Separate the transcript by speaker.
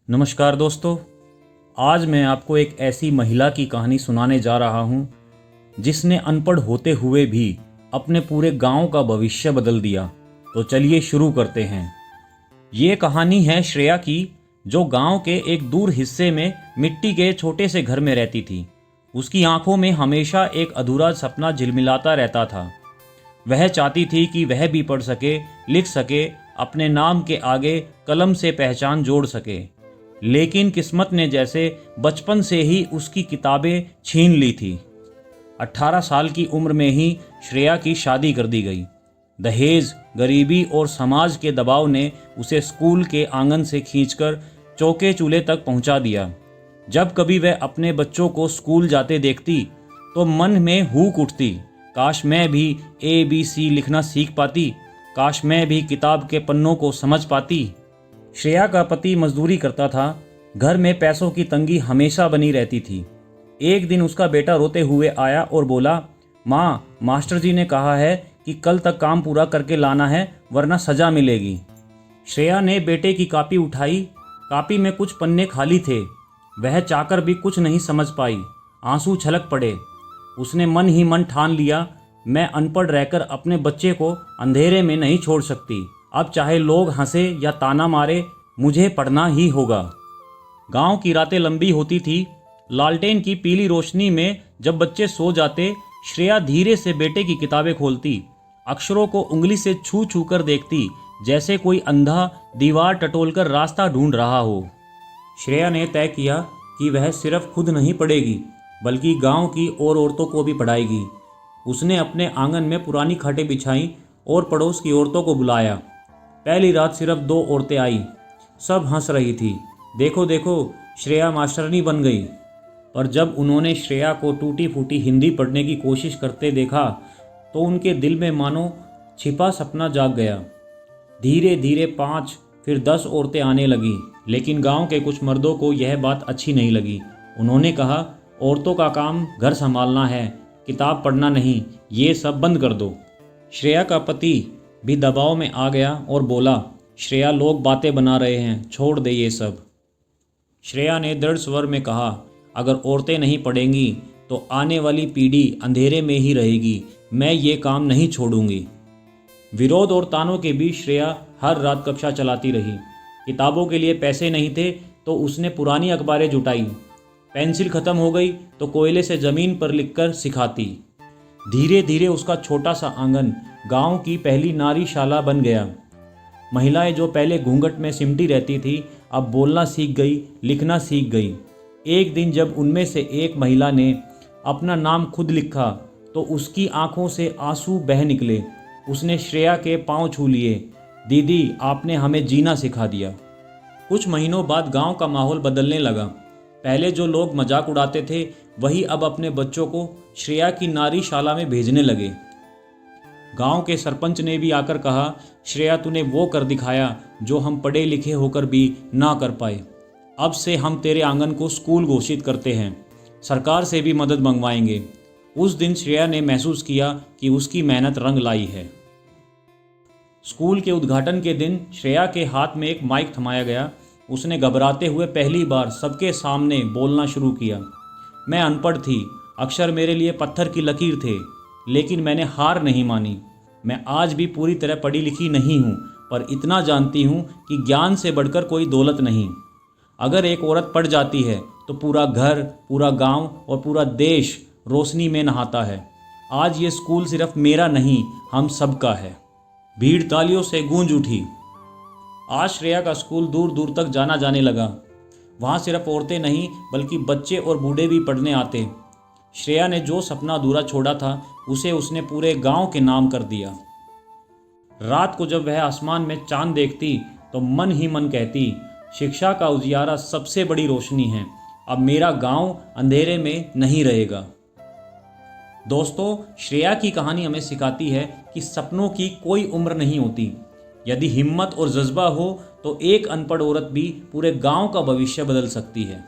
Speaker 1: नमस्कार दोस्तों। आज मैं आपको एक ऐसी महिला की कहानी सुनाने जा रहा हूँ जिसने अनपढ़ होते हुए भी अपने पूरे गांव का भविष्य बदल दिया। तो चलिए शुरू करते हैं। ये कहानी है श्रेया की, जो गांव के एक दूर हिस्से में मिट्टी के छोटे से घर में रहती थी। उसकी आंखों में हमेशा एक अधूरा सपना झिलमिलाता रहता था। वह चाहती थी कि वह भी पढ़ सके, लिख सके, अपने नाम के आगे कलम से पहचान जोड़ सके। लेकिन किस्मत ने जैसे बचपन से ही उसकी किताबें छीन ली थी। 18 साल की उम्र में ही श्रेया की शादी कर दी गई। दहेज, गरीबी और समाज के दबाव ने उसे स्कूल के आंगन से खींचकर चौके चूल्हे तक पहुंचा दिया। जब कभी वह अपने बच्चों को स्कूल जाते देखती तो मन में हूक उठती, काश मैं भी ABC लिखना सीख पाती, काश मैं भी किताब के पन्नों को समझ पाती। श्रेया का पति मजदूरी करता था। घर में पैसों की तंगी हमेशा बनी रहती थी। एक दिन उसका बेटा रोते हुए आया और बोला, माँ, मास्टर जी ने कहा है कि कल तक काम पूरा करके लाना है, वरना सजा मिलेगी। श्रेया ने बेटे की कॉपी उठाई। कॉपी में कुछ पन्ने खाली थे। वह चाहकर भी कुछ नहीं समझ पाई। आंसू छलक पड़े। उसने मन ही मन ठान लिया, मैं अनपढ़ रहकर अपने बच्चे को अंधेरे में नहीं छोड़ सकती। अब चाहे लोग हंसे या ताना मारे, मुझे पढ़ना ही होगा। गांव की रातें लंबी होती थी। लालटेन की पीली रोशनी में जब बच्चे सो जाते, श्रेया धीरे से बेटे की किताबें खोलती, अक्षरों को उंगली से छू छू कर देखती, जैसे कोई अंधा दीवार टटोलकर रास्ता ढूंढ रहा हो। श्रेया ने तय किया कि वह सिर्फ खुद नहीं पढ़ेगी, बल्कि गांव की और औरतों को भी पढ़ाएगी। उसने अपने आंगन में पुरानी खाटें बिछाई और पड़ोस की औरतों को बुलाया। पहली रात सिर्फ 2 औरतें आई। सब हंस रही थी, देखो देखो, श्रेया मास्टरनी बन गई। पर जब उन्होंने श्रेया को टूटी फूटी हिंदी पढ़ने की कोशिश करते देखा तो उनके दिल में मानो छिपा सपना जाग गया। धीरे धीरे 5 फिर 10 औरतें आने लगी, लेकिन गांव के कुछ मर्दों को यह बात अच्छी नहीं लगी। उन्होंने कहा, औरतों का काम घर संभालना है, किताब पढ़ना नहीं, ये सब बंद कर दो। श्रेया का पति भी दबाव में आ गया और बोला, श्रेया, लोग बातें बना रहे हैं, छोड़ दे ये सब। श्रेया ने दृढ़ स्वर में कहा, अगर औरतें नहीं पढ़ेंगी तो आने वाली पीढ़ी अंधेरे में ही रहेगी। मैं ये काम नहीं छोड़ूंगी। विरोध और तानों के बीच श्रेया हर रात कक्षा चलाती रही। किताबों के लिए पैसे नहीं थे तो उसने पुरानी अखबारें जुटाई। पेंसिल खत्म हो गई तो कोयले से ज़मीन पर लिखकर सिखाती। धीरे धीरे उसका छोटा सा आंगन गांव की पहली नारीशाला बन गया। महिलाएं जो पहले घूंघट में सिमटी रहती थी, अब बोलना सीख गई, लिखना सीख गई। एक दिन जब उनमें से एक महिला ने अपना नाम खुद लिखा तो उसकी आंखों से आंसू बह निकले। उसने श्रेया के पांव छू लिए, दीदी, आपने हमें जीना सिखा दिया। कुछ महीनों बाद गांव का माहौल बदलने लगा। पहले जो लोग मजाक उड़ाते थे, वही अब अपने बच्चों को श्रेया की नारीशाला में भेजने लगे। गांव के सरपंच ने भी आकर कहा, श्रेया, तूने वो कर दिखाया जो हम पढ़े लिखे होकर भी ना कर पाए। अब से हम तेरे आंगन को स्कूल घोषित करते हैं, सरकार से भी मदद मंगवाएंगे। उस दिन श्रेया ने महसूस किया कि उसकी मेहनत रंग लाई है। स्कूल के उद्घाटन के दिन श्रेया के हाथ में एक माइक थमाया गया। उसने घबराते हुए पहली बार सबके सामने बोलना शुरू किया। मैं अनपढ़ थी, अक्षर मेरे लिए पत्थर की लकीर थे, लेकिन मैंने हार नहीं मानी। मैं आज भी पूरी तरह पढ़ी लिखी नहीं हूँ, पर इतना जानती हूँ कि ज्ञान से बढ़कर कोई दौलत नहीं। अगर एक औरत पढ़ जाती है तो पूरा घर, पूरा गांव और पूरा देश रोशनी में नहाता है। आज ये स्कूल सिर्फ मेरा नहीं, हम सबका है। भीड़ तालियों से गूंज उठी। आज श्रेया का स्कूल दूर दूर तक जाना जाने लगा। वहाँ सिर्फ औरतें नहीं, बल्कि बच्चे और बूढ़े भी पढ़ने आते। श्रेया ने जो सपना अधूरा छोड़ा था, उसे उसने पूरे गांव के नाम कर दिया। रात को जब वह आसमान में चांद देखती तो मन ही मन कहती, शिक्षा का उजियारा सबसे बड़ी रोशनी है। अब मेरा गांव अंधेरे में नहीं रहेगा। दोस्तों, श्रेया की कहानी हमें सिखाती है कि सपनों की कोई उम्र नहीं होती। यदि हिम्मत और जज्बा हो तो एक अनपढ़ औरत भी पूरे गांव का भविष्य बदल सकती है।